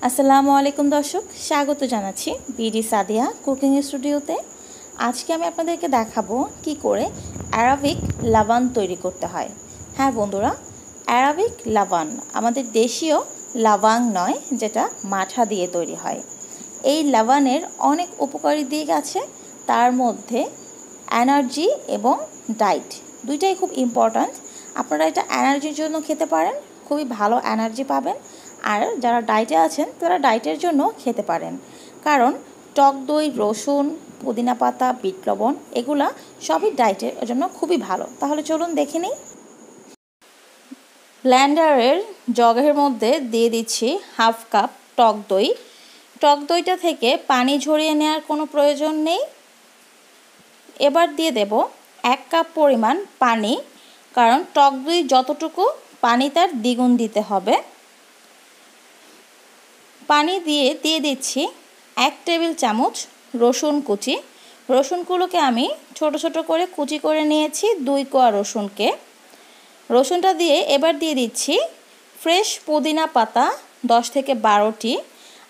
আসসালামু আলাইকুম দর্শক, স্বাগত জানাচ্ছি বিডি সাদিয়া কুকিং স্টুডিওতে। আজকে আমি আপনাদেরকে দেখাবো কি করে অ্যারাবিক লাবান তৈরি করতে হয়। হ্যাঁ বন্ধুরা, অ্যারাবিক লাবান আমাদের দেশীয় লাবাং নয়, যেটা মাঠা দিয়ে তৈরি হয়। এই লাবানের অনেক উপকারী দিক আছে, তার মধ্যে এনার্জি এবং ডায়েট দুইটাই খুব ইম্পর্ট্যান্ট। আপনারা এটা এনার্জির জন্য খেতে পারেন, খুবই ভালো এনার্জি পাবেন। আর যারা ডায়েটে আছেন তারা ডায়েটের জন্য খেতে পারেন, কারণ টক দই, রসুন, পুদিনা পাতা, বিট লবণ এগুলা সবই ডায়েটের জন্য খুবই ভালো। তাহলে চলুন দেখে নিই। ব্লেন্ডারের জগের মধ্যে দিয়ে দিচ্ছি হাফ কাপ টক দই। টক দইটা থেকে পানি ঝরিয়ে নেওয়ার কোনো প্রয়োজন নেই। এবার দিয়ে দেব 1 কাপ পরিমাণ পানি, কারণ টক দই যতটুকু পানি তার দ্বিগুণ দিতে হবে। পানি দিয়ে দিচ্ছি 1 টেবিল চামচ রসুন কুচি। রসুনগুলোকে আমি ছোট ছোট করে কুচি করে নিয়েছি, 2 কোয়া রসুনকে। রসুনটা দিয়ে এবার দিয়ে দিচ্ছি ফ্রেশ পুদিনা পাতা 10 থেকে 12টি।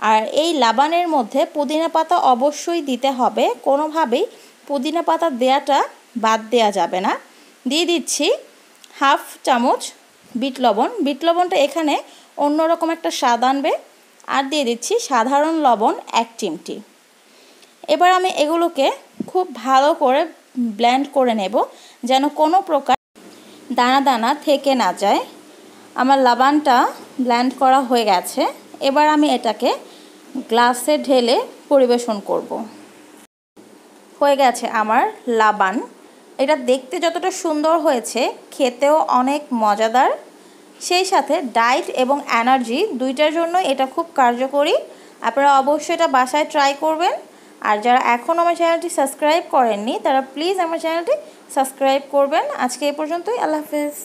আর এই লাবানের মধ্যে পুদিনা পাতা অবশ্যই দিতে হবে, কোনোভাবেই পুদিনা পাতা দেওয়াটা বাদ দেওয়া যাবে না। দিয়ে দিচ্ছি হাফ চামচ বিট লবণ। বিট লবণটা এখানে অন্যরকম একটা স্বাদ আনবে। আর দিয়ে দিচ্ছি সাধারণ লবণ 1 চিমটি। এবার আমি এগুলোকে খুব ভালো করে ব্লেন্ড করে নেব, যেন কোনো প্রকার দানা দানা থেকে না যায়। আমার লাবানটা ব্লেন্ড করা হয়ে গেছে। এবার আমি এটাকে গ্লাসে ঢেলে পরিবেশন করব। হয়ে গেছে আমার লাবান। এটা দেখতে যতটা সুন্দর হয়েছে, খেতেও অনেক মজাদার। সেই সাথে ডায়েট এবং এনার্জি দুইটার জন্য এটা খুব কার্যকরী। আপনারা অবশ্যই এটা বাসায় ট্রাই করবেন। আর যারা এখনও আমার চ্যানেলটি সাবস্ক্রাইব করেননি, তারা প্লিজ আমার চ্যানেলটি সাবস্ক্রাইব করবেন। আজকে এই পর্যন্তই। আল্লাহ হাফেজ।